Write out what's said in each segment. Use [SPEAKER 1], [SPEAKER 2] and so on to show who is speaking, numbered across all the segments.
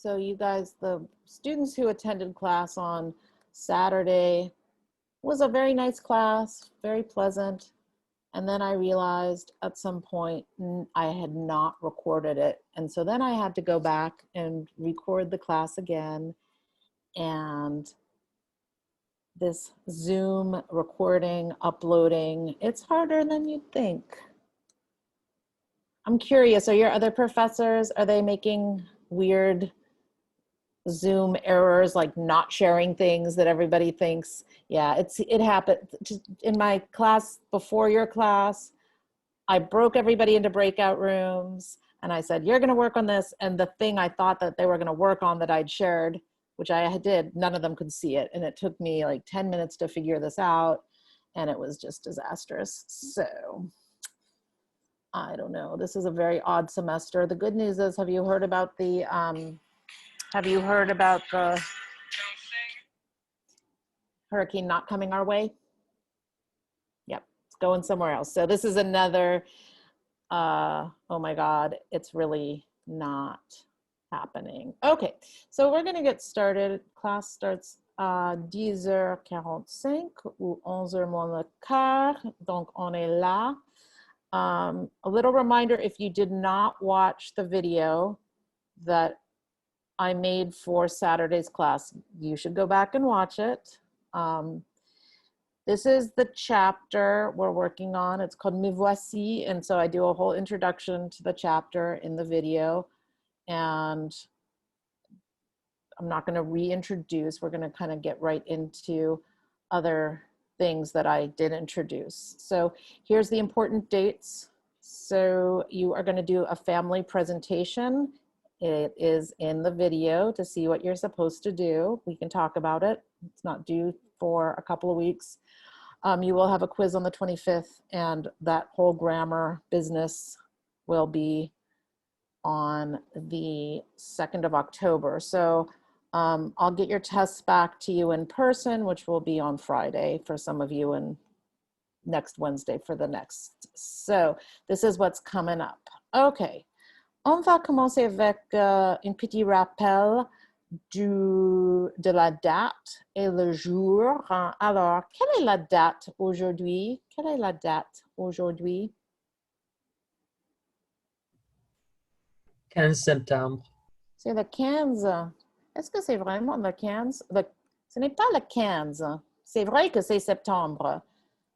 [SPEAKER 1] So you guys, the students who attended class on Saturday, was a very nice class, very pleasant. And then I realized at some point I had not recorded it. And so then I had to go back and record the class again. And this Zoom recording, uploading, it's harder than you'd think. I'm curious, are your other professors, are they making weird Zoom errors, like not sharing things that everybody thinks? Yeah, it happened. Just in my class before your class, I broke everybody into breakout rooms and I said, you're gonna work on this. And the thing I thought that they were gonna work on that I'd shared, which I did, none of them could see it. And it took me like 10 minutes to figure this out. And it was just disastrous. So I don't know, this is a very odd semester. The good news is, have you heard about the hurricane not coming our way? Yep, it's going somewhere else. So this is another, oh my God, it's really not happening. Okay, so we're gonna get started. Class starts 10h45 ou 11h moins le quart, donc on est là. A little reminder, if you did not watch the video that I made for Saturday's class, you should go back and watch it. This is the chapter we're working on. It's called Me Voici. And so I do a whole introduction to the chapter in the video. And I'm not going to reintroduce. We're going to kind of get right into other things that I did introduce. So here's the important dates. So you are going to do a family presentation. It is in the video to see what you're supposed to do. We can talk about it. It's not due for a couple of weeks. You will have a quiz on the 25th, and that whole grammar business will be on the 2nd of October. So I'll get your tests back to you in person, which will be on Friday for some of you, and next Wednesday for the next. So this is what's coming up. Okay, on va commencer avec un petit rappel de la date et le jour. Alors, quelle est la date aujourd'hui? Quelle est la date aujourd'hui?
[SPEAKER 2] 15 septembre.
[SPEAKER 1] C'est le 15. Est-ce que c'est vraiment le 15? Ce n'est pas le 15. C'est vrai que c'est septembre.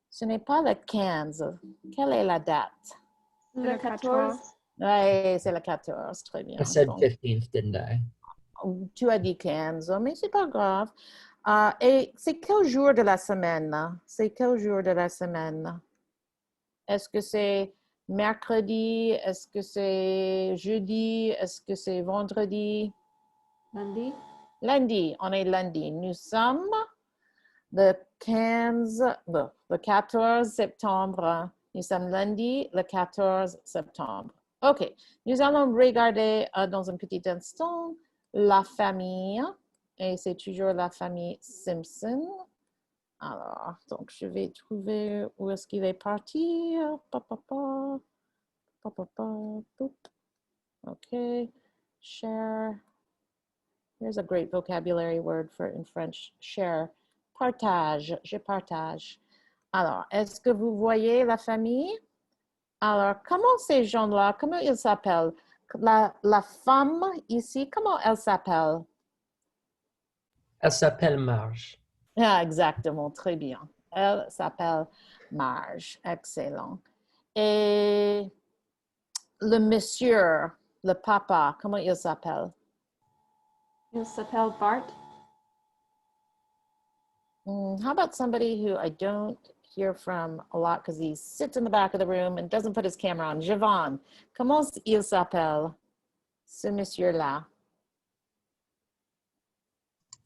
[SPEAKER 1] Ce n'est pas le 15. Quelle est la date?
[SPEAKER 3] Le 14.
[SPEAKER 1] Oui, c'est le 14. Très bien.
[SPEAKER 2] I said
[SPEAKER 1] Donc,
[SPEAKER 2] 15th, didn't I?
[SPEAKER 1] tu as dit 15, mais c'est pas grave. Et c'est quel jour de la semaine? C'est quel jour de la semaine? Est-ce que c'est mercredi? Est-ce que c'est jeudi? Est-ce que c'est vendredi?
[SPEAKER 3] Lundi.
[SPEAKER 1] Lundi, on est lundi. Nous sommes le 14 septembre. Nous sommes lundi, le 14 septembre. OK, nous allons regarder dans un petit instant la famille. Et c'est toujours la famille Simpson. Alors, donc je vais trouver où est-ce qu'il est parti. OK, share. Here's a great vocabulary word for in French, share. Partage, je partage. Alors, est-ce que vous voyez la famille? Alors, comment ces gens-là, comment ils s'appellent? La femme ici, comment elle s'appelle?
[SPEAKER 2] Elle s'appelle Marge.
[SPEAKER 1] Ah, exactement, très bien. Elle s'appelle Marge, excellent. Et le monsieur, le papa, comment il s'appelle?
[SPEAKER 3] Il s'appelle Bart.
[SPEAKER 1] How about somebody who I don't hear from a lot because he sits in the back of the room and doesn't put his camera on? Javon, comment il s'appelle, ce monsieur-là?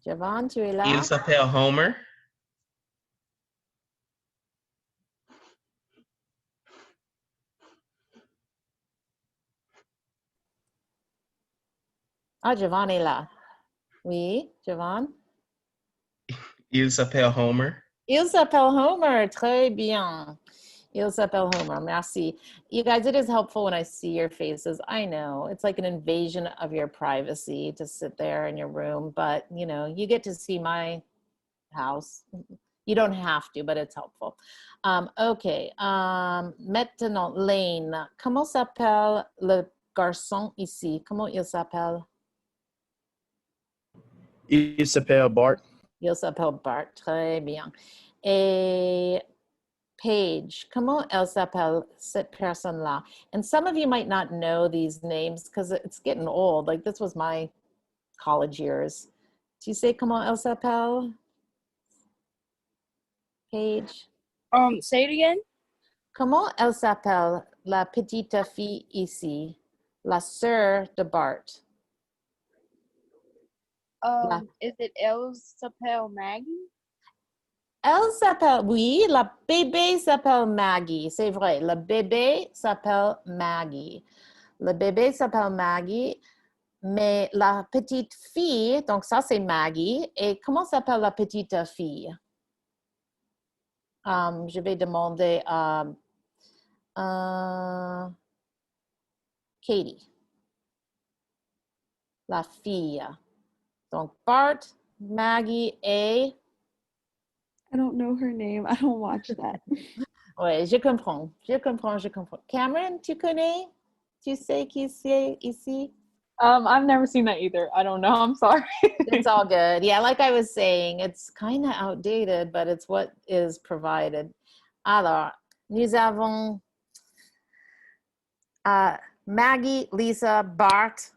[SPEAKER 1] Javon, tu es là?
[SPEAKER 4] Il s'appelle Homer.
[SPEAKER 1] Ah, Javon est là. Oui, Javon?
[SPEAKER 4] Il s'appelle Homer.
[SPEAKER 1] Il s'appelle Homer, très bien. Il s'appelle Homer. Merci. You guys, it is helpful when I see your faces. I know it's like an invasion of your privacy to sit there in your room, but you know, you get to see my house. You don't have to, but it's helpful. Okay. Maintenant, Lane. Comment s'appelle le garçon ici? Comment il s'appelle?
[SPEAKER 4] Il s'appelle Bart.
[SPEAKER 1] Il s'appelle Bart. Très bien. Et Paige, comment elle s'appelle, cette personne-là? And some of you might not know these names because it's getting old. Like this was my college years. Do you say comment elle s'appelle? Paige?
[SPEAKER 5] Say it again.
[SPEAKER 1] Comment elle s'appelle, la petite fille ici? La sœur de Bart.
[SPEAKER 5] Is it Elle s'appelle Maggie?
[SPEAKER 1] Elle s'appelle, oui, la bébé s'appelle Maggie. C'est vrai, le bébé s'appelle Maggie. Le bébé s'appelle Maggie, mais la petite fille, donc ça c'est Maggie. Et comment s'appelle la petite fille? Je vais demander à Katie. La fille. Donc Bart, Maggie et...
[SPEAKER 3] I don't know her name. I don't watch that.
[SPEAKER 1] Oui, je comprends. Cameron, tu connais? Tu sais qui c'est ici?
[SPEAKER 6] I've never seen that either. I don't know. I'm sorry.
[SPEAKER 1] It's all good. Yeah, like I was saying, it's kind of outdated, but it's what is provided. Alors, nous avons Maggie, Lisa, Bart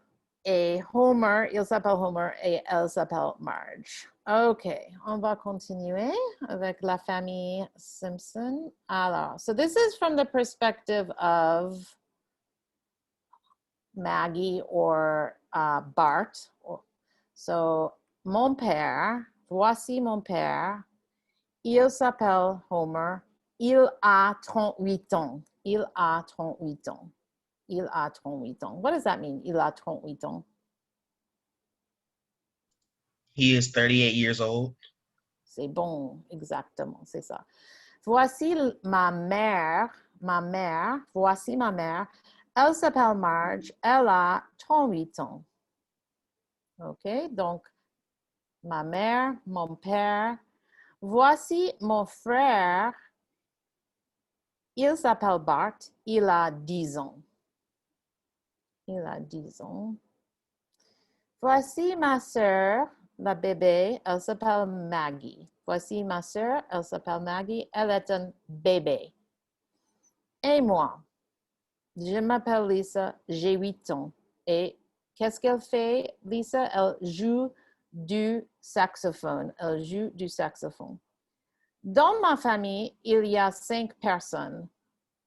[SPEAKER 1] et Homer. Il s'appelle Homer et elle s'appelle Marge. OK, on va continuer avec la famille Simpson. Alors, so this is from the perspective of Maggie or Bart. So, mon père, voici mon père. Il s'appelle Homer. Il a 38 ans. Il a 38 ans. Il a 38 ans. What does that mean? Il a 38 ans.
[SPEAKER 7] He is 38 years old.
[SPEAKER 1] C'est bon, exactement, c'est ça. Voici ma mère, voici ma mère. Elle s'appelle Marge, elle a 38 ans. OK, donc ma mère, mon père. Voici mon frère, il s'appelle Bart, il a 10 ans. Il a 10 ans. Voici ma sœur, la bébé, elle s'appelle Maggie. Voici ma sœur, elle s'appelle Maggie, elle est un bébé. Et moi, je m'appelle Lisa, j'ai 8 ans. Et qu'est-ce qu'elle fait, Lisa? Elle joue du saxophone. Elle joue du saxophone. Dans ma famille, il y a 5 personnes.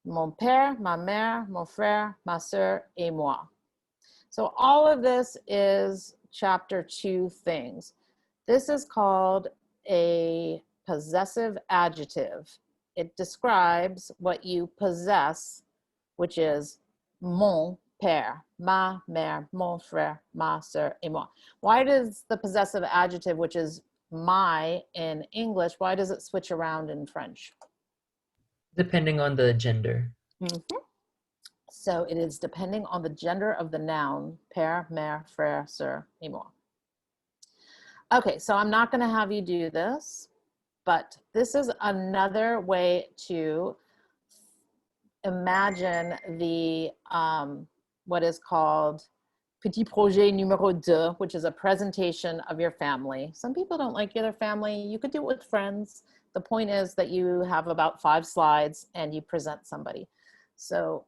[SPEAKER 1] Mon père, ma mère, mon frère, ma sœur, et moi. So all of this is chapter 2 things. This is called a possessive adjective. It describes what you possess, which is mon père, ma mère, mon frère, ma sœur, et moi. Why does the possessive adjective, which is my in English, why does it switch around in French?
[SPEAKER 2] Depending on the gender.
[SPEAKER 1] Mm-hmm. So it is depending on the gender of the noun, père, mère, frère, sœur, et moi. Okay, so I'm not going to have you do this, but this is another way to imagine the, what is called petit projet numéro 2, which is a presentation of your family. Some people don't like your family. You could do it with friends. The point is that you have about 5 slides and you present somebody. So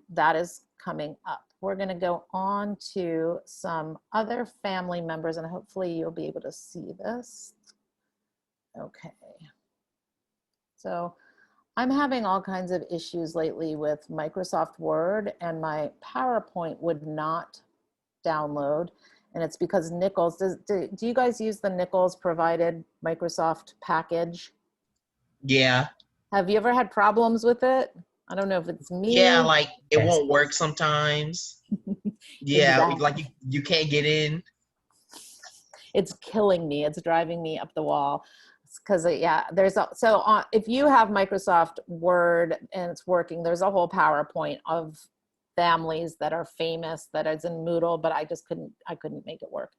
[SPEAKER 1] that is coming up. We're going to go on to some other family members, and hopefully you'll be able to see this. Okay. So I'm having all kinds of issues lately with Microsoft Word, and my PowerPoint would not download. And it's because Nichols, do you guys use the Nichols provided Microsoft package?
[SPEAKER 7] Yeah.
[SPEAKER 1] Have you ever had problems with it? I don't know if it's me.
[SPEAKER 7] Yeah, like it
[SPEAKER 2] Yes.
[SPEAKER 7] won't work sometimes. Yeah,
[SPEAKER 1] Exactly.
[SPEAKER 7] like you can't get in.
[SPEAKER 1] It's killing me. It's driving me up the wall. because yeah, if you have Microsoft Word and it's working, there's a whole PowerPoint of families that are famous that is in Moodle, but I couldn't make it work.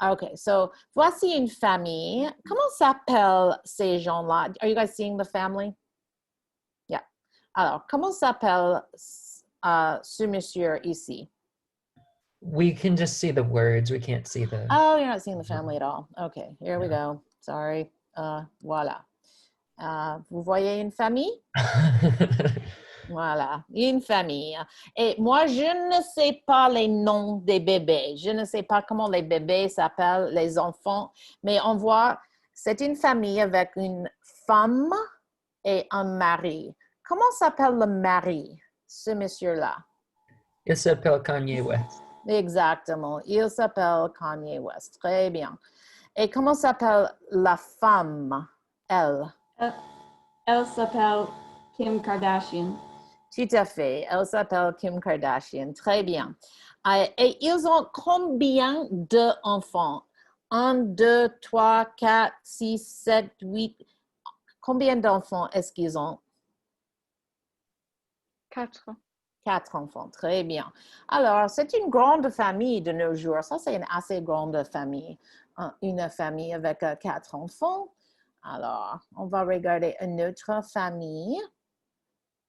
[SPEAKER 1] Okay, so voici une famille. Comment s'appellent ces gens-là? Are you guys seeing the family? Yeah. Alors, comment s'appelle ce monsieur ici?
[SPEAKER 2] We can just see the words. We can't see the.
[SPEAKER 1] Oh, you're not seeing the family at all. Okay, here we go. Sorry. Voilà. Vous voyez une famille? Voilà, une famille. Et moi, je ne sais pas les noms des bébés. Je ne sais pas comment les bébés s'appellent, les enfants. Mais on voit, c'est une famille avec une femme et un mari. Comment s'appelle le mari, ce monsieur-là?
[SPEAKER 2] Il s'appelle Kanye West.
[SPEAKER 1] Exactement. Il s'appelle Kanye West. Très bien. Et comment s'appelle la femme, elle?
[SPEAKER 3] Elle s'appelle Kim Kardashian.
[SPEAKER 1] Tout à fait. Elle s'appelle Kim Kardashian. Très bien. Et ils ont combien d'enfants? 1, 2, 3, 4, 6, 7, 8. Combien d'enfants est-ce qu'ils ont?
[SPEAKER 5] 4.
[SPEAKER 1] 4 enfants. Très bien. Alors, c'est une grande famille de nos jours. Ça, c'est une assez grande famille. Une famille avec 4 enfants. Alors, on va regarder une autre famille.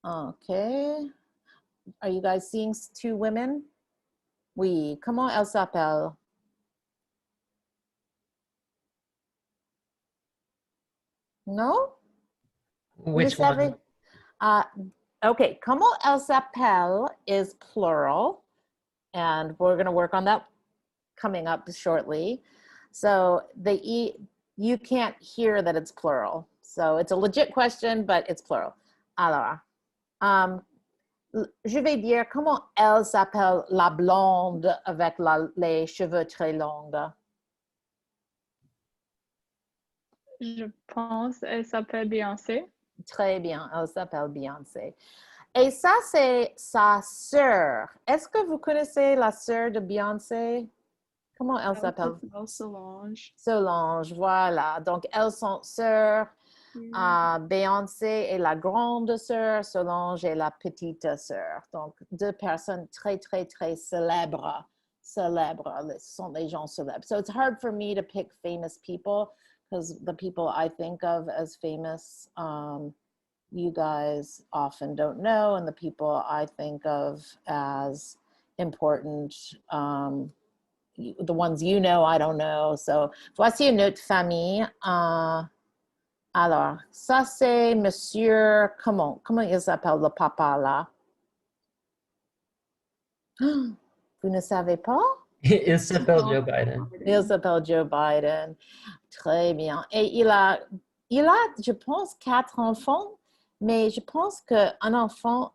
[SPEAKER 1] Okay. Are you guys seeing 2 women? Oui. Comment elles s'appellent? No?
[SPEAKER 2] Which
[SPEAKER 1] Vous savez?
[SPEAKER 2] one?
[SPEAKER 1] Okay. Comment elles s'appellent is plural. And we're going to work on that coming up shortly. So you can't hear that it's plural. So it's a legit question, but it's plural. Alors, je vais dire comment elle s'appelle la blonde avec les cheveux très longs.
[SPEAKER 6] Je pense elle s'appelle Beyoncé.
[SPEAKER 1] Très bien, elle s'appelle Beyoncé. Et ça, c'est sa sœur. Est-ce que vous connaissez la sœur de Beyoncé? Comment elle s'appelle?
[SPEAKER 3] Solange.
[SPEAKER 1] Solange, voilà. Donc, elles sont sœurs. Beyoncé est la grande sœur, Solange est la petite sœur. Donc, 2 personnes très, très, très célèbres. Ce sont des gens célèbres. So it's hard for me to pick famous people because the people I think of as famous, you guys often don't know, and the people I think of as important, the ones you know, I don't know. So, voici une autre famille. Alors, ça c'est monsieur, comment il s'appelle le papa là? Vous ne savez pas?
[SPEAKER 2] Il s'appelle Joe Biden.
[SPEAKER 1] Il s'appelle Joe Biden. Très bien. Et il a, je pense, 4 enfants, mais je pense qu'un enfant,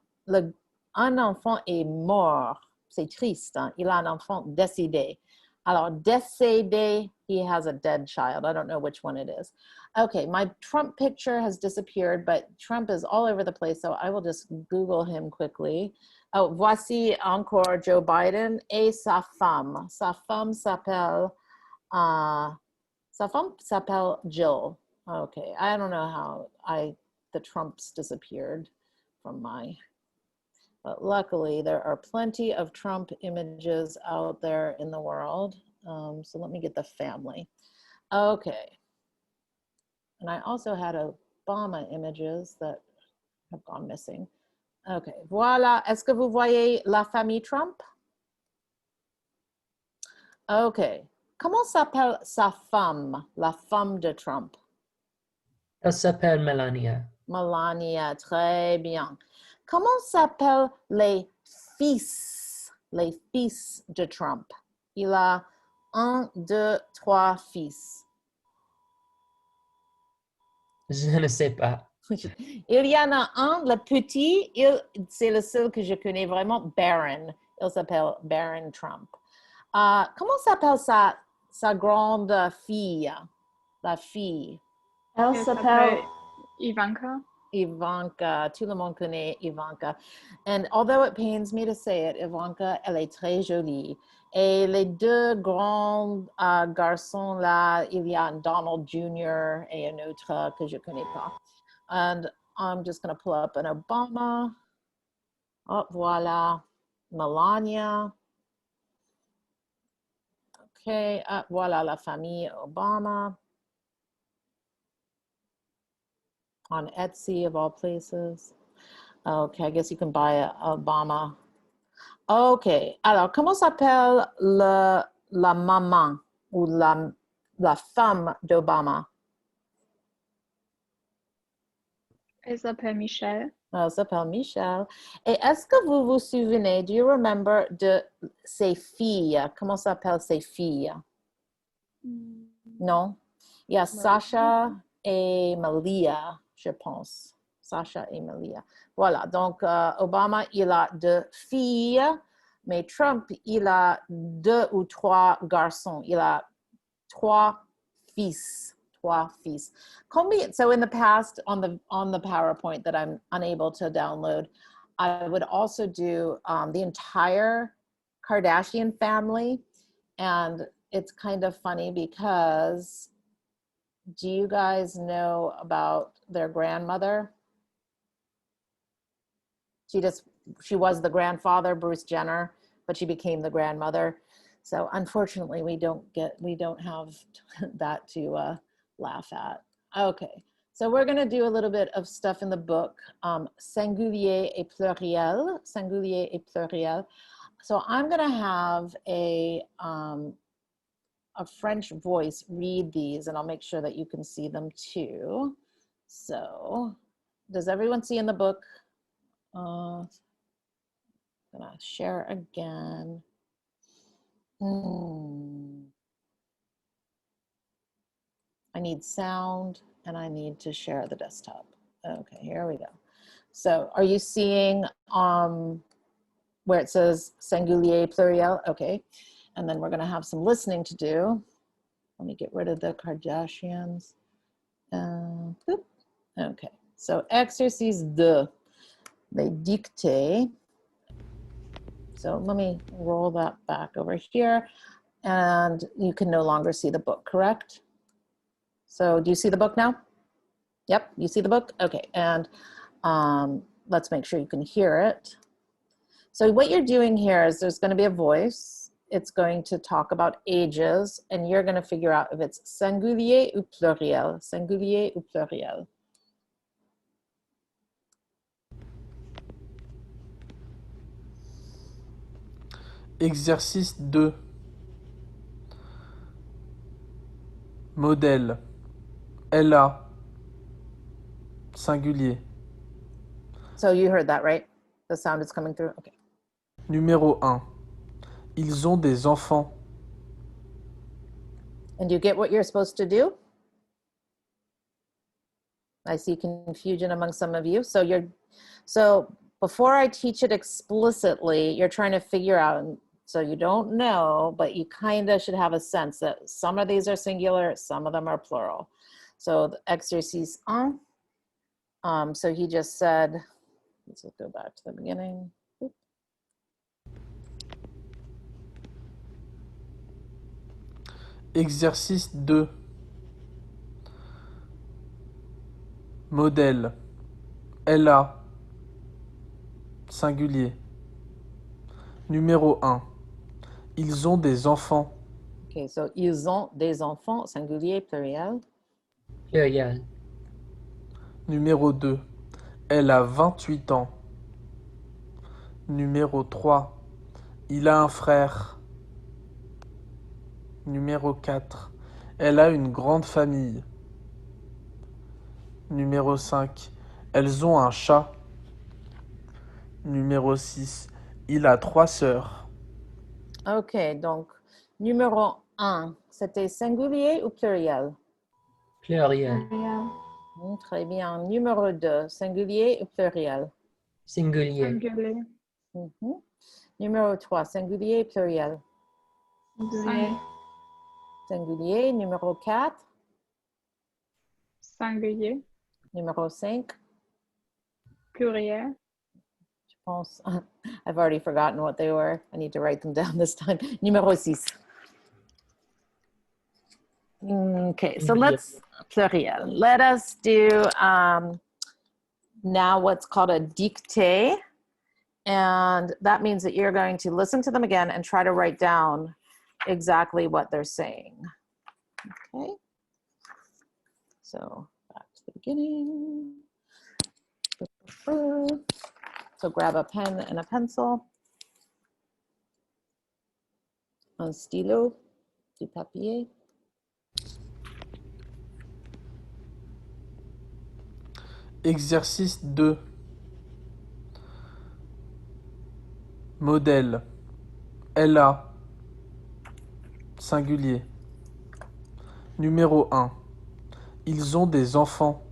[SPEAKER 1] un enfant est mort. C'est triste, hein? Il a un enfant décédé. Alors, décédé, he has a dead child. I don't know which one it is. Okay, my Trump picture has disappeared, but Trump is all over the place, so I will just Google him quickly. Oh, voici encore Joe Biden et sa femme. Sa femme s'appelle Jill. Okay, I don't know how the Trumps disappeared from my, but luckily there are plenty of Trump images out there in the world. So let me get the family. Okay. And I also had Obama images that have gone missing. Okay, voilà. Est-ce que vous voyez la famille Trump? Okay. Comment s'appelle sa femme, la femme de Trump?
[SPEAKER 2] Elle s'appelle Melania.
[SPEAKER 1] Melania, très bien. Comment s'appellent les fils de Trump? Il a 1, 2, 3 fils.
[SPEAKER 2] Je ne sais pas.
[SPEAKER 1] Il y en a un, le petit, c'est le seul que je connais vraiment, Barron. Il s'appelle Barron Trump. Comment s'appelle sa grande fille? La fille.
[SPEAKER 3] Elle s'appelle
[SPEAKER 6] Ivanka.
[SPEAKER 1] Ivanka. Tout le monde connaît Ivanka. And although it pains me to say it, Ivanka, elle est très jolie. Et les deux grands garçons là, il y a un Donald Jr. et un autre que je connais pas. And I'm just going to pull up an Obama. Oh, voilà. Melania. Okay, voilà la famille Obama. On Etsy, of all places. Okay, I guess you can buy a Obama. Okay, alors, comment s'appelle la maman ou la femme d'Obama?
[SPEAKER 6] Elle s'appelle Michelle.
[SPEAKER 1] Elle s'appelle Michelle. Et est-ce que vous vous souvenez, do you remember de ses filles? Comment s'appellent ses filles? Non? Il y a Sasha et Malia, je pense. Sasha et Malia. Voilà, donc Obama, il a deux filles, mais Trump, il a deux ou trois garçons. Il a trois fils. Trois fils. So in the past, on the PowerPoint that I'm unable to download, I would also do the entire Kardashian family. And it's kind of funny because do you guys know about their grandmother? She was the grandfather, Bruce Jenner, but she became the grandmother. So unfortunately, we don't have that to laugh at. Okay, so we're gonna do a little bit of stuff in the book, singulier et pluriel, singulier et pluriel. So I'm gonna have a French voice read these, and I'll make sure that you can see them too. So, does everyone see in the book? I'm gonna share again. I need sound and I need to share the desktop. Okay, here we go. So, are you seeing where it says singulier pluriel? Okay. And then we're going to have some listening to do. Let me get rid of the Kardashians. Okay, so exercice 2, les dictées. So let me roll that back over here. And you can no longer see the book, correct? So do you see the book now? Yep, you see the book? Okay, and let's make sure you can hear it. So what you're doing here is there's going to be a voice. It's going to talk about ages, and you're going to figure out if it's singulier ou pluriel, singulier ou pluriel.
[SPEAKER 8] Exercice 2. Modèle. Elle a. Singulier.
[SPEAKER 1] So you heard that, right? The sound is coming through? Okay.
[SPEAKER 8] Numéro 1. Ils ont des enfants.
[SPEAKER 1] And you get what you're supposed to do? I see confusion among some of you. So before I teach it explicitly, you're trying to figure out, so you don't know, but you kind of should have a sense that some of these are singular, some of them are plural. So the exercice 1, so he just said, let's go back to the beginning.
[SPEAKER 8] Exercice 2. Modèle. Elle a. Singulier. Numéro 1. Ils ont des enfants.
[SPEAKER 1] Okay, so ils ont des enfants, singulier, pluriel.
[SPEAKER 2] Pluriel.
[SPEAKER 8] Numéro 2. Elle a 28 ans. Numéro 3. Il a un frère. Numéro 4. Elle a une grande famille. Numéro 5. Elles ont un chat. Numéro 6. Il a 3 sœurs.
[SPEAKER 1] Ok, donc numéro 1, c'était singulier ou pluriel?
[SPEAKER 2] Pluriel.
[SPEAKER 1] Très bien. Numéro 2, singulier ou pluriel?
[SPEAKER 2] Singulier.
[SPEAKER 6] Singulier.
[SPEAKER 1] Numéro 3, singulier ou pluriel?
[SPEAKER 6] Singulier.
[SPEAKER 1] Singulier. Numéro 4,
[SPEAKER 6] Singulier.
[SPEAKER 1] numéro 5,
[SPEAKER 6] Pluriel.
[SPEAKER 1] Je pense. I've already forgotten what they were. I need to write them down this time. Numéro 6. Okay, so let's, pluriel. Let us do now what's called a dictée. And that means that you're going to listen to them again and try to write down exactly what they're saying. Okay. So back to the beginning. So grab a pen and a pencil. Un stylo, du papier.
[SPEAKER 8] Exercice 2. Modèle. Elle a. Singulier. Numéro 1. Ils ont des enfants.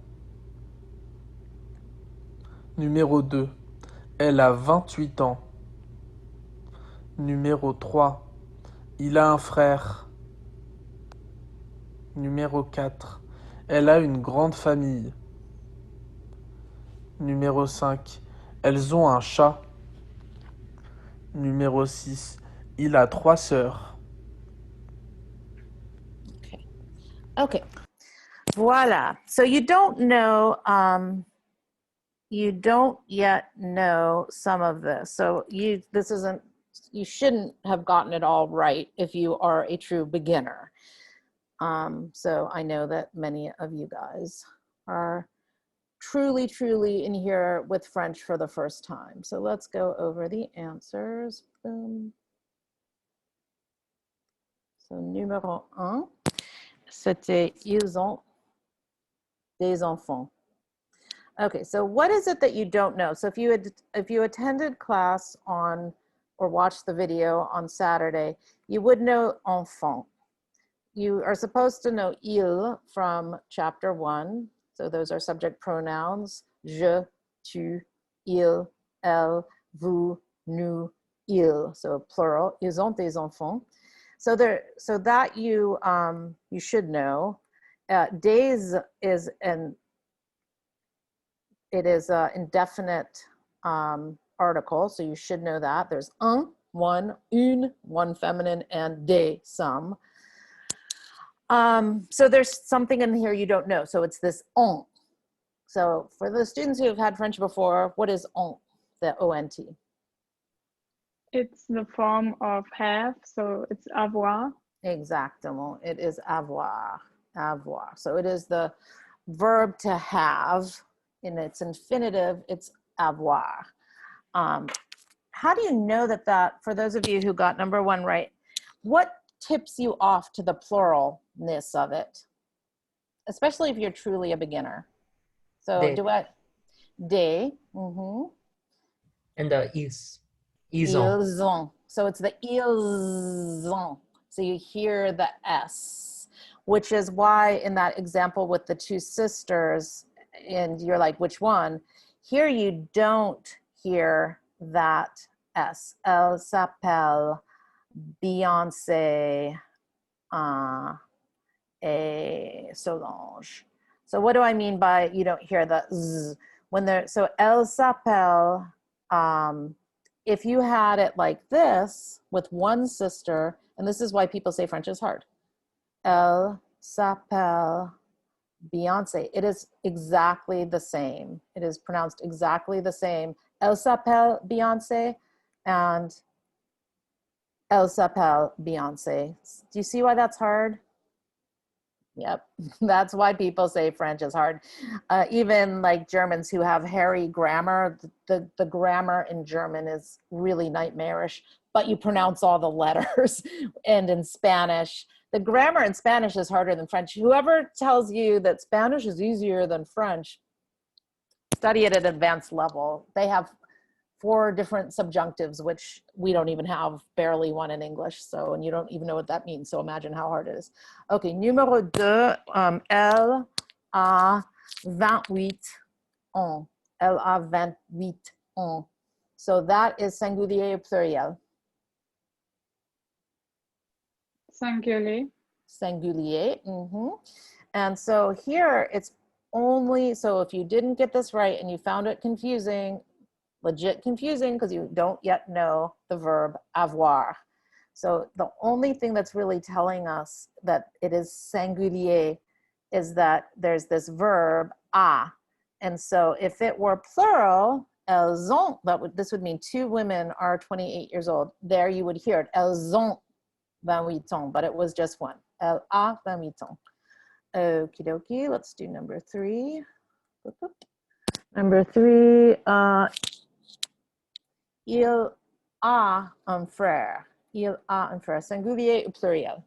[SPEAKER 8] Numéro 2. Elle a 28 ans. Numéro 3. Il a un frère. Numéro 4. Elle a une grande famille. Numéro 5. Elles ont un chat. Numéro 6. Il a 3 sœurs.
[SPEAKER 1] Okay. Voila. So you don't yet know some of this. So you shouldn't have gotten it all right if you are a true beginner. So I know that many of you guys are truly in here with French for the first time. So let's go over the answers. Boom. So numéro 1, c'était ils ont des enfants. Okay, so what is it that you don't know? So if you attended class on or watched the video on Saturday, you would know enfant. You are supposed to know il from chapter 1. So those are subject pronouns. Je, tu, il, elle, vous, nous, il. So plural. Ils ont des enfants. So that you should know. Des is an indefinite article, so you should know that. There's un, one, une, one feminine, and des, some. So there's something in here you don't know. So it's this on. So for the students who have had French before, what is on, the O-N-T?
[SPEAKER 6] It's the form of have, so it's avoir.
[SPEAKER 1] Exactement. It is avoir, avoir. So it is the verb to have. In its infinitive, it's avoir. How do you know that, for those of you who got number 1 right, what tips you off to the pluralness of it? Especially if you're truly a beginner. So
[SPEAKER 2] Des.
[SPEAKER 1] duet, des. Mm-hmm.
[SPEAKER 2] And ils ont.
[SPEAKER 1] Ils ont. So it's the ils ont. So you hear the S, which is why in that example with the 2 sisters, and you're like, which one? Here you don't hear that S. Elle s'appelle Beyoncé et Solange. So what do I mean by you don't hear the Z? So elle s'appelle, if you had it like this with one sister, and this is why people say French is hard. Elle s'appelle Beyonce. It is exactly the same. It is pronounced exactly the same. Elle s'appelle Beyonce and Elle s'appelle Beyonce. Do you see why that's hard? Yep, that's why people say French is hard. Even like Germans who have hairy grammar, the grammar in German is really nightmarish, but you pronounce all the letters. And in Spanish, the grammar in Spanish is harder than French. Whoever tells you that Spanish is easier than French, study it at advanced level. They have 4 different subjunctives, which we don't even have, barely one in English. So, and you don't even know what that means. So imagine how hard it is. Okay, numéro 2, elle a 28 ans. Elle a 28 ans. So that is singulier ou pluriel?
[SPEAKER 6] Singulier.
[SPEAKER 1] Singulier. And so here it's only, so if you didn't get this right and you found it confusing, legit confusing because you don't yet know the verb avoir. So the only thing that's really telling us that it is singulier is that there's this verb a. And so if it were plural, elles ont, this would mean two women are 28 years old. There you would hear it, elles ont 28 ans, but it was just one. Elle a 28 ans. Okie dokie, let's do number 3. Number 3, il a un frère. Il a un frère. Singulier ou pluriel?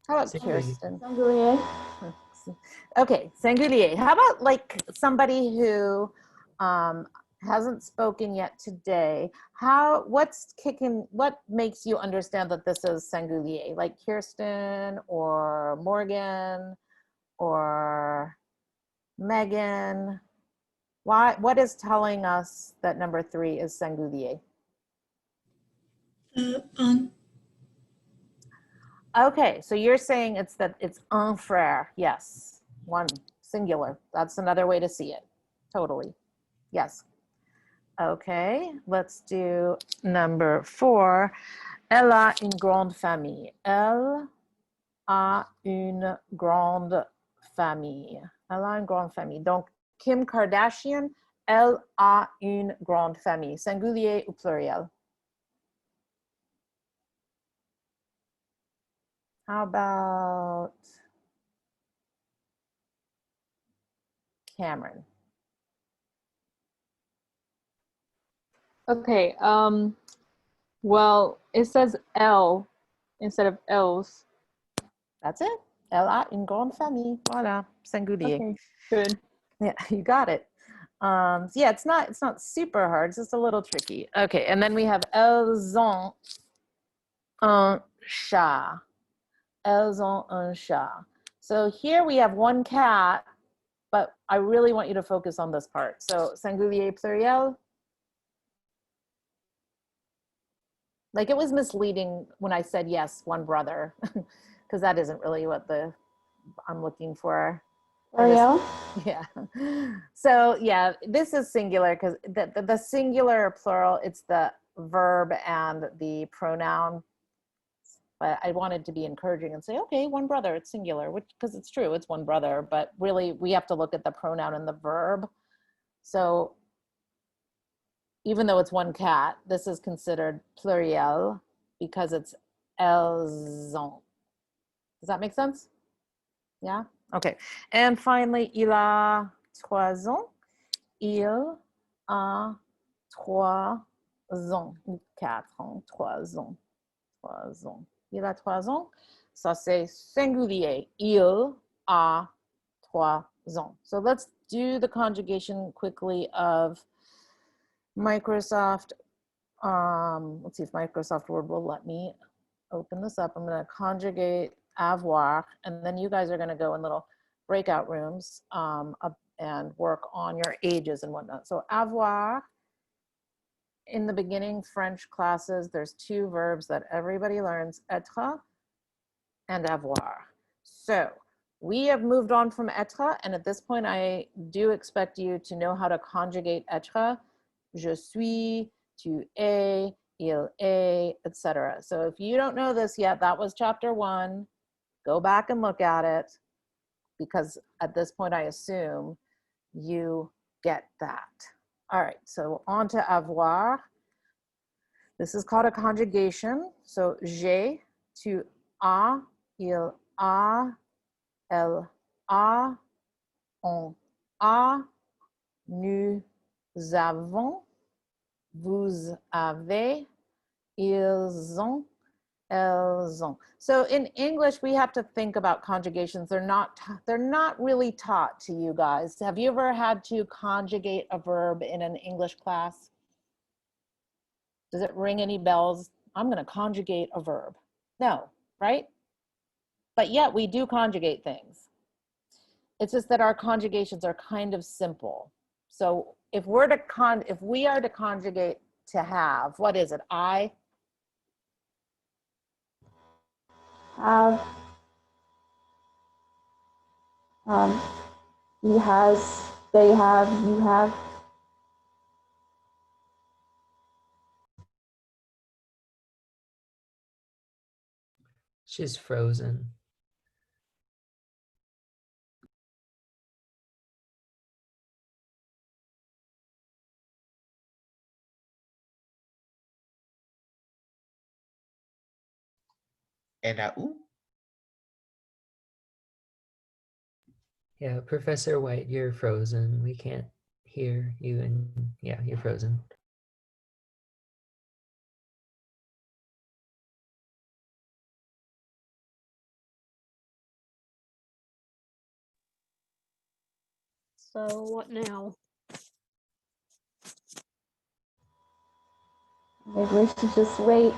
[SPEAKER 1] How about
[SPEAKER 2] Singulier.
[SPEAKER 1] Kirsten?
[SPEAKER 5] Singulier.
[SPEAKER 1] Okay, singulier. How about like somebody who hasn't spoken yet today? What makes you understand that this is singulier? Like Kirsten or Morgan or Megan? What is telling us that number 3 is singulier? Okay, so you're saying it's un frère. Yes, one, singular. That's another way to see it. Totally. Yes. Okay, let's do number 4. Elle a une grande famille. Elle a une grande famille. Elle a une grande famille. Donc, Kim Kardashian, elle a une grande famille. Singulier ou pluriel? How about Cameron?
[SPEAKER 6] Okay. Well, it says L instead of else.
[SPEAKER 1] That's it. Elle a une grande famille. Voilà, singulier.
[SPEAKER 6] Okay, good.
[SPEAKER 1] Yeah, you got it. So yeah, it's not super hard. It's just a little tricky. Okay, and then we have elles ont un chat. Elles ont un chat. So here we have one cat, but I really want you to focus on this part. So singulier pluriel. Like it was misleading when I said yes, one brother, because that isn't really what I'm looking for.
[SPEAKER 5] Pluriel.
[SPEAKER 1] Yeah. So yeah, this is singular because the singular plural, it's the verb and the pronoun. But I wanted to be encouraging and say, okay, one brother, it's singular, which because it's true, it's one brother, but really we have to look at the pronoun and the verb. So even though it's one cat, this is considered pluriel because it's elles ont. Does that make sense? Yeah? Okay. And finally, il a 3 ans. Il a 3 ans. 4 ans, 3 ans. 3 ans. Il a 3 ans. Ça, c'est singulier. Il a 3 ans. So let's do the conjugation quickly of Microsoft. Let's see if Microsoft Word will let me open this up. I'm going to conjugate avoir, and then you guys are going to go in little breakout rooms and work on your ages and whatnot. So avoir, in the beginning French classes, there's 2 verbs that everybody learns, être and avoir. So we have moved on from être, and at this point I do expect you to know how to conjugate être. Je suis, tu es, il est, etc. So if you don't know this yet, that was chapter 1. Go back and look at it, because at this point I assume you get that. All right, so on to avoir. This is called a conjugation. So j'ai, tu as, il a, elle a, on a, nous avons, vous avez, ils ont, elles ont. So in English, we have to think about conjugations. They're not really taught to you guys. Have you ever had to conjugate a verb in an English class? Does it ring any bells? I'm going to conjugate a verb. No, right? But yet we do conjugate things. It's just that our conjugations are kind of simple. So if we are to conjugate to have, what is it? I
[SPEAKER 5] Have.
[SPEAKER 3] Um, he has, they have, you have.
[SPEAKER 2] She's frozen.
[SPEAKER 7] And ooh,
[SPEAKER 2] Yeah, Professor White, you're frozen. We can't hear you, and yeah, you're frozen.
[SPEAKER 9] So what now?
[SPEAKER 3] Maybe we should just wait.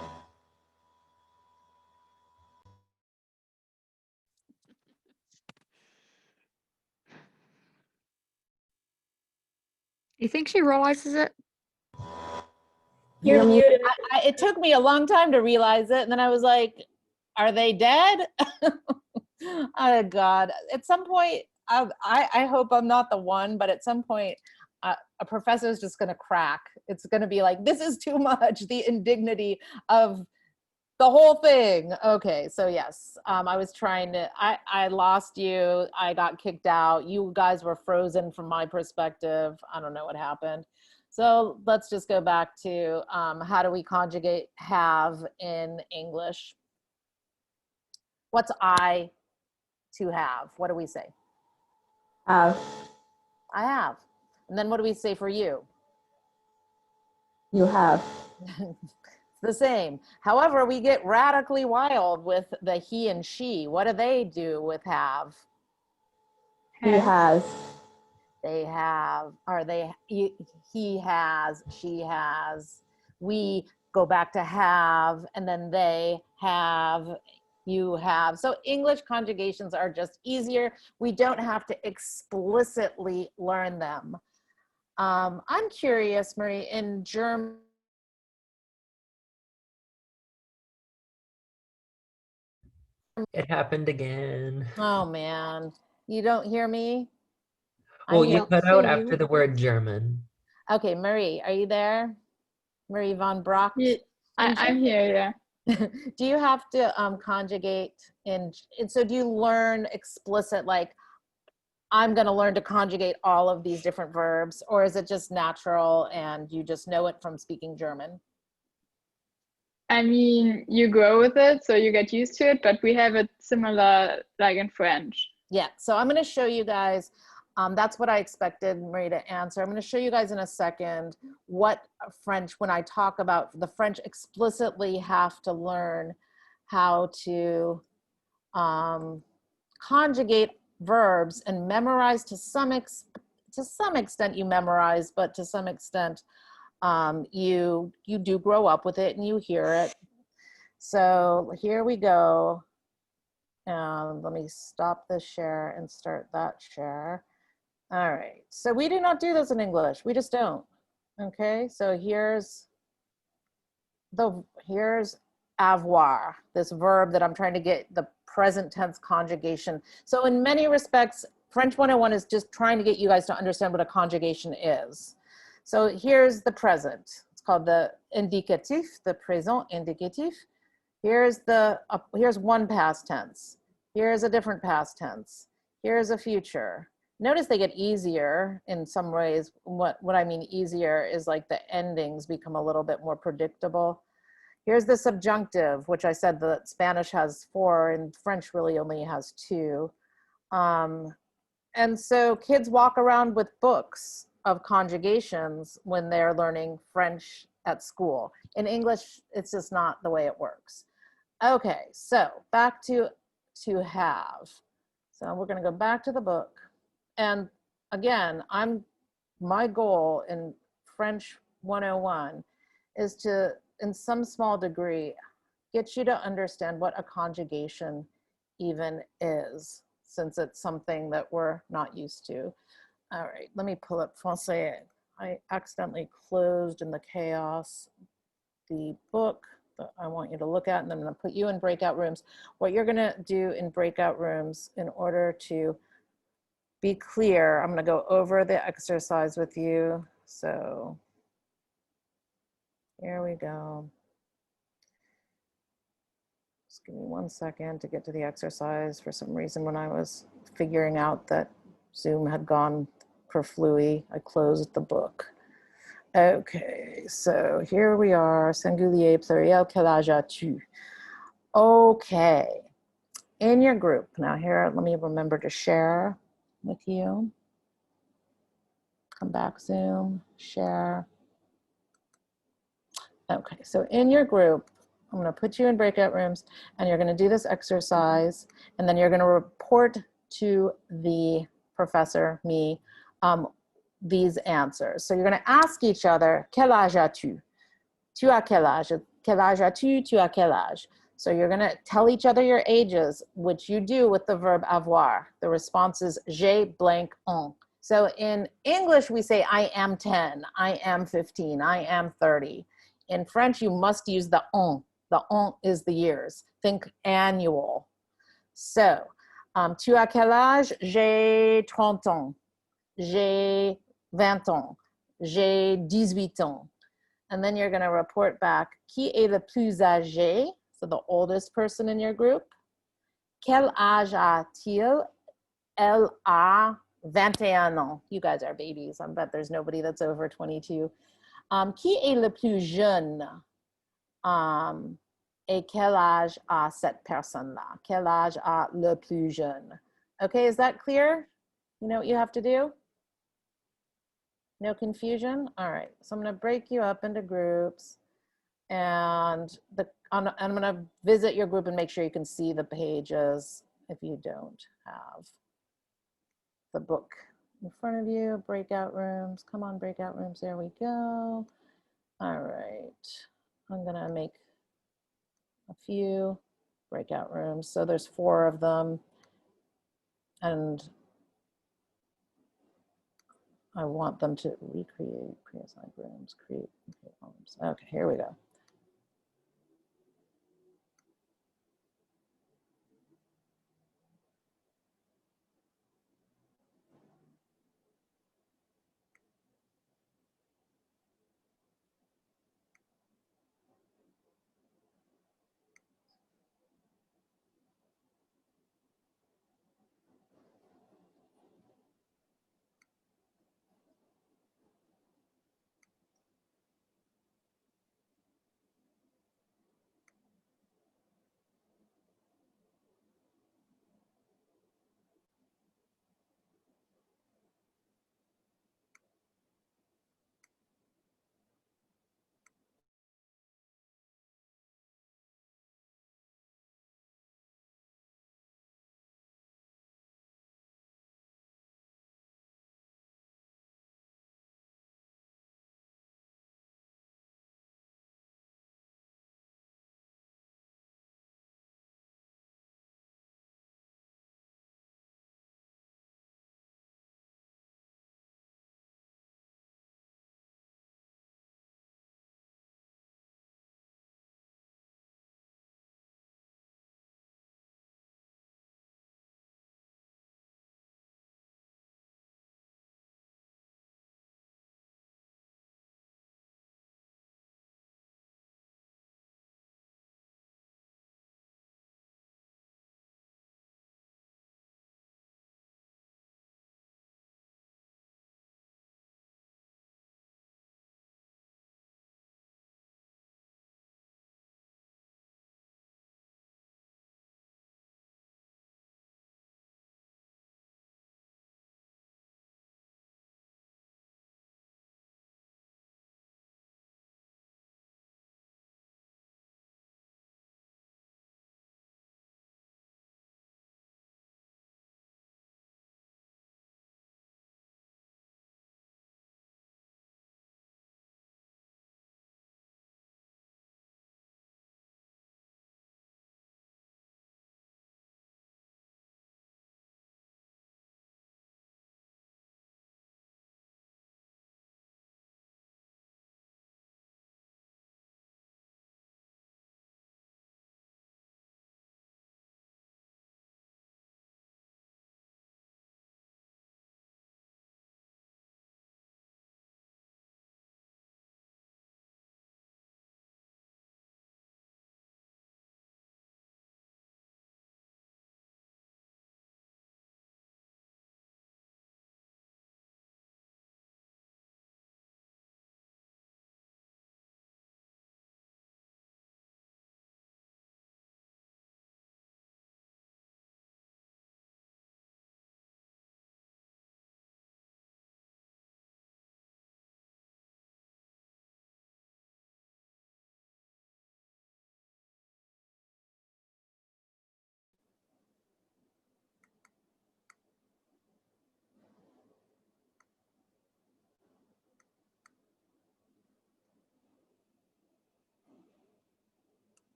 [SPEAKER 9] You think she realizes it?
[SPEAKER 3] You're muted.
[SPEAKER 1] It took me a long time to realize it, and then I was like, "Are they dead?" Oh God! At some point, I hope I'm not the one, but at some point, a professor is just going to crack. It's going to be like, "This is too much." The indignity of the whole thing. Okay, so yes, I was trying to. I lost you. I got kicked out. You guys were frozen from my perspective. I don't know what happened. So let's just go back to how do we conjugate have in English? What's I to have? What do we say?
[SPEAKER 3] Have.
[SPEAKER 1] I have. And then what do we say for you?
[SPEAKER 3] You have.
[SPEAKER 1] It's the same. However, we get radically wild with the he and she. What do they do with have?
[SPEAKER 3] He has.
[SPEAKER 1] They have, or he has, she has. We go back to have, and then they have, you have. So English conjugations are just easier. We don't have to explicitly learn them. I'm curious, Marie, in German,
[SPEAKER 2] It happened again.
[SPEAKER 1] oh man, you don't hear me?
[SPEAKER 2] Well,
[SPEAKER 1] I'm
[SPEAKER 2] you
[SPEAKER 1] here.
[SPEAKER 9] don't
[SPEAKER 2] cut out
[SPEAKER 9] see
[SPEAKER 2] after
[SPEAKER 9] you.
[SPEAKER 2] the word German.
[SPEAKER 1] Okay, Marie, are you there? Marie von Brock.
[SPEAKER 6] Yeah, I'm here, yeah.
[SPEAKER 1] Do you have to conjugate and so do you learn explicit, like, I'm going to learn to conjugate all of these different verbs, or is it just natural and you just know it from speaking German?
[SPEAKER 6] I mean, you grow with it, so you get used to it, but we have it similar like in French.
[SPEAKER 1] Yeah, so I'm going to show you guys, that's what I expected Marie to answer. I'm going to show you guys in a second what French, when I talk about the French explicitly have to learn how to conjugate verbs and memorize to some extent you memorize, but to some extent you do grow up with it and you hear it. So here we go. Let me stop this share and start that share. All right, so we do not do this in English. We just don't. Okay, so here's avoir, this verb that I'm trying to get the present tense conjugation. So in many respects, French 101 is just trying to get you guys to understand what a conjugation is. So here's the present. It's called the indicatif, the présent indicatif. Here's one past tense. Here's a different past tense. Here's a future. Notice they get easier in some ways. What I mean easier is like the endings become a little bit more predictable. Here's the subjunctive, which I said that Spanish has 4 and French really only has 2. And so kids walk around with books of conjugations when they're learning French at school. In English, it's just not the way it works. Okay, so back to have. So we're gonna go back to the book. And again, my goal in French 101 is to, in some small degree, get you to understand what a conjugation even is, since it's something that we're not used to. All right, let me pull up Français. I accidentally closed in the chaos the book that I want you to look at, and then I'm gonna put you in breakout rooms. What you're gonna do in breakout rooms in order to be clear, I'm going to go over the exercise with you. So here we go. Just give me 1 second to get to the exercise. For some reason, when I was figuring out that Zoom had gone perfluy, I closed the book. Okay, so here we are, singulier, pluriel, quel âge as-tu? Okay, in your group, now here, let me remember to share with you. Come back, Zoom, share. Okay, so in your group, I'm gonna put you in breakout rooms and you're gonna do this exercise and then you're gonna report to the professor, me, these answers. So you're gonna ask each other, quel âge as-tu? Tu as quel âge? Quel âge as-tu? Tu as quel âge? So you're gonna tell each other your ages, which you do with the verb avoir. The response is j'ai blank un. So in English, we say I am 10, I am 15, I am 30. In French, you must use the un. The un is the years. Think annual. So, tu as quel âge? J'ai 30 ans. J'ai 20 ans. J'ai 18 ans. And then you're going to report back, qui est le plus âgé? So the oldest person in your group. Quel âge a-t-il? Elle a 21 ans. You guys are babies. I bet there's nobody that's over 22. Qui est le plus jeune? Et quel âge a cette personne-là? Quel âge a le plus jeune? Okay, is that clear? You know what you have to do? No confusion? All right, so I'm gonna break you up into groups and I'm gonna visit your group and make sure you can see the pages if you don't have the book in front of you. Breakout rooms, come on, breakout rooms, there we go. All right, I'm gonna make a few breakout rooms. So there's 4 of them. And I want them to recreate pre-assigned rooms, create rooms. Okay, here we go.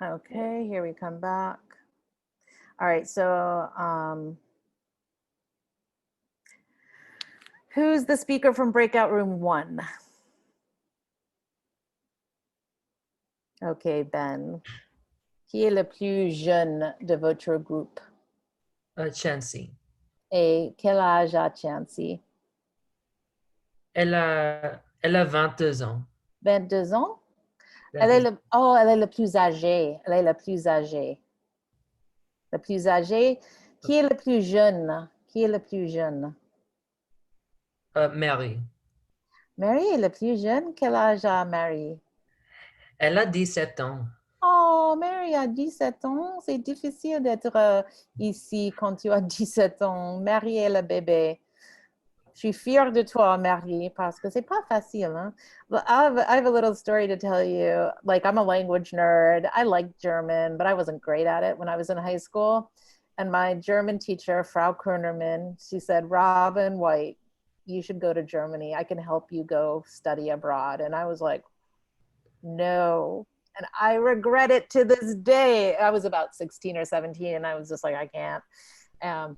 [SPEAKER 1] Okay, here we come back. All right, so who's the speaker from breakout room 1? Okay, Ben. Qui est le plus jeune de votre groupe?
[SPEAKER 2] Chancy.
[SPEAKER 1] Et quel âge a Chancy?
[SPEAKER 2] Elle a 22 ans.
[SPEAKER 1] 22 ans?
[SPEAKER 2] That is-
[SPEAKER 1] Elle est le plus âgée. Elle est la plus âgée. Le plus âgé. Qui est le plus jeune? Qui est le plus jeune?
[SPEAKER 2] Mary.
[SPEAKER 1] Mary est le plus jeune. Quel âge a Mary?
[SPEAKER 2] Elle a 17 ans.
[SPEAKER 1] Oh, Mary a 17 ans. C'est difficile d'être ici quand tu as 17 ans. Mary est le bébé. Je suis fière de toi, Mary, parce que c'est pas facile. Hein? But I have a little story to tell you. Like, I'm a language nerd. I like German, but I wasn't great at it when I was in high school. And my German teacher, Frau Kernerman, she said, Robin White, you should go to Germany. I can help you go study abroad. And I was like, no. And I regret it to this day. I was about 16 or 17, and I was just like, I can't.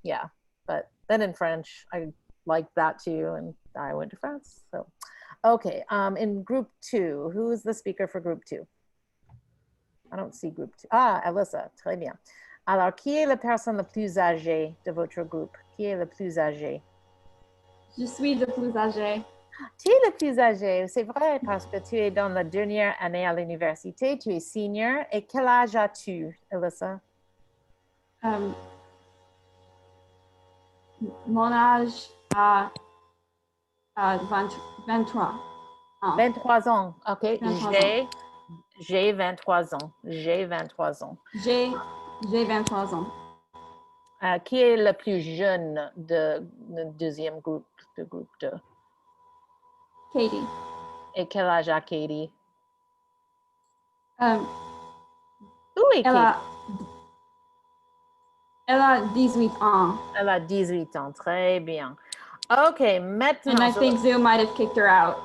[SPEAKER 1] Yeah. But then in French, I liked that too, and I went to France. So, okay. In group 2, who is the speaker for group 2? I don't see group 2. Ah, Alyssa. Très bien. Alors, qui est la personne la plus âgée de votre groupe? Qui est le plus âgé?
[SPEAKER 3] Je suis le plus âgé.
[SPEAKER 1] Tu es le plus âgé, c'est vrai, parce que tu es dans la dernière année à l'université, tu es senior. Et quel âge as-tu, Alyssa?
[SPEAKER 3] Mon âge a 23 ans.
[SPEAKER 1] 23 ans, ok.
[SPEAKER 3] 23
[SPEAKER 1] J'ai 23 ans. J'ai 23 ans.
[SPEAKER 3] J'ai 23 ans.
[SPEAKER 1] Qui est le plus jeune de deuxième groupe, de groupe 2?
[SPEAKER 3] Katie.
[SPEAKER 1] Et quel âge a Katie?
[SPEAKER 3] Euh,
[SPEAKER 1] Où est
[SPEAKER 3] elle,
[SPEAKER 1] Katie?
[SPEAKER 3] elle a 18 ans.
[SPEAKER 1] Elle a 18 ans, très bien. Ok, maintenant.
[SPEAKER 3] And I think Zoom might have kicked her out.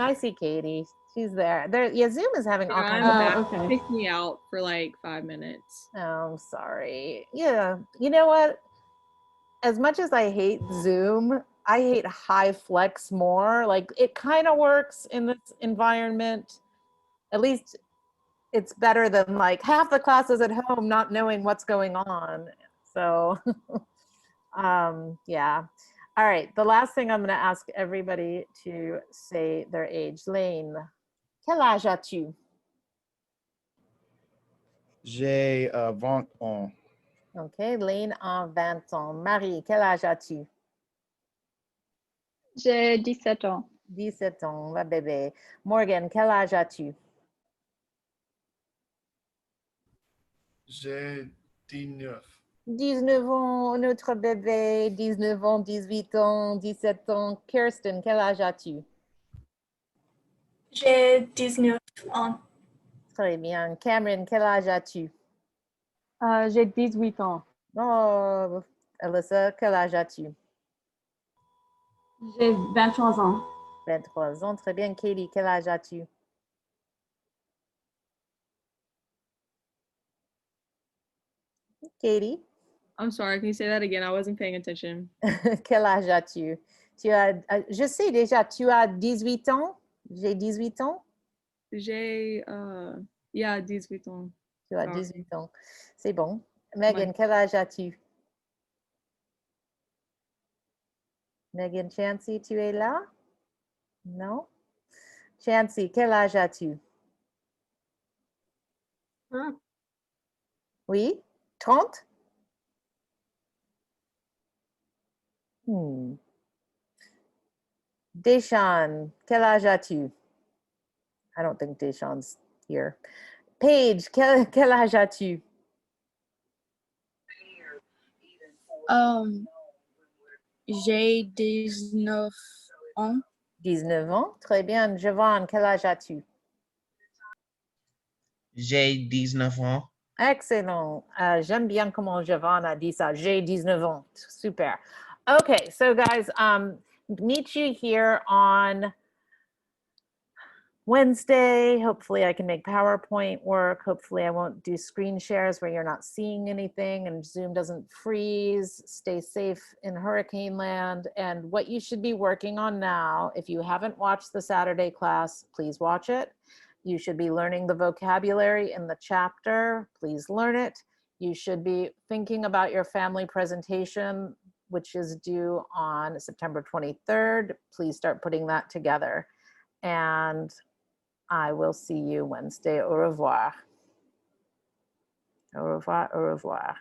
[SPEAKER 1] I see Katie. She's there. Yeah, Zoom is having all kinds
[SPEAKER 3] Oh,
[SPEAKER 1] of
[SPEAKER 3] okay.
[SPEAKER 1] bad.
[SPEAKER 10] Picked me out for like 5 minutes.
[SPEAKER 1] Oh, I'm sorry. Yeah, you know what? As much as I hate Zoom, I hate High Flex more. Like, it kind of works in this environment. At least it's better than like half the classes at home not knowing what's going on. So, yeah. All right, the last thing I'm going to ask everybody to say their age. Lane, quel âge as-tu?
[SPEAKER 4] J'ai 20 ans.
[SPEAKER 1] OK, Lane a 20 ans. Marie, quel âge as-tu?
[SPEAKER 6] J'ai 17 ans.
[SPEAKER 1] 17 ans, la bébé. Morgan, quel âge as-tu?
[SPEAKER 11] J'ai 19.
[SPEAKER 1] 19 ans, notre bébé. 19 ans, 18 ans, 17 ans. Kirsten, quel âge as-tu?
[SPEAKER 12] J'ai 19 ans.
[SPEAKER 1] Très bien. Cameron, quel âge as-tu?
[SPEAKER 5] J'ai 18 ans.
[SPEAKER 1] Oh, Alyssa, quel âge as-tu?
[SPEAKER 3] J'ai 23 ans.
[SPEAKER 1] 23 ans. Très bien. Katie, quel âge as-tu? Katie?
[SPEAKER 10] I'm sorry, can you say that again? I wasn't paying attention.
[SPEAKER 1] Quel âge as-tu? Je sais déjà, tu as 18 ans? J'ai 18 ans?
[SPEAKER 10] J'ai, yeah, 18 ans.
[SPEAKER 1] Tu as
[SPEAKER 10] Sorry.
[SPEAKER 1] 18 ans. C'est bon. Megan, quel âge as-tu? Megan Chancy, tu es là? Non? Chancy, quel âge as-tu?
[SPEAKER 9] Huh?
[SPEAKER 1] Oui? 30? Deshawn, quel âge as-tu? I don't think Deshawn's here. Paige, quel âge as-tu?
[SPEAKER 5] J'ai 19 ans.
[SPEAKER 1] 19 ans. Très bien. Javon, quel âge as-tu?
[SPEAKER 7] J'ai 19 ans.
[SPEAKER 1] Excellent. J'aime bien comment Javon a dit ça. J'ai 19 ans. Super. Okay, so guys, meet you here on Wednesday. Hopefully I can make PowerPoint work. Hopefully I won't do screen shares where you're not seeing anything and Zoom doesn't freeze. Stay safe in hurricane land. And what you should be working on now, if you haven't watched the Saturday class, please watch it. You should be learning the vocabulary in the chapter. Please learn it. You should be thinking about your family presentation, which is due on September 23rd. Please start putting that together. And I will see you Wednesday. Au revoir. Au revoir. Au revoir.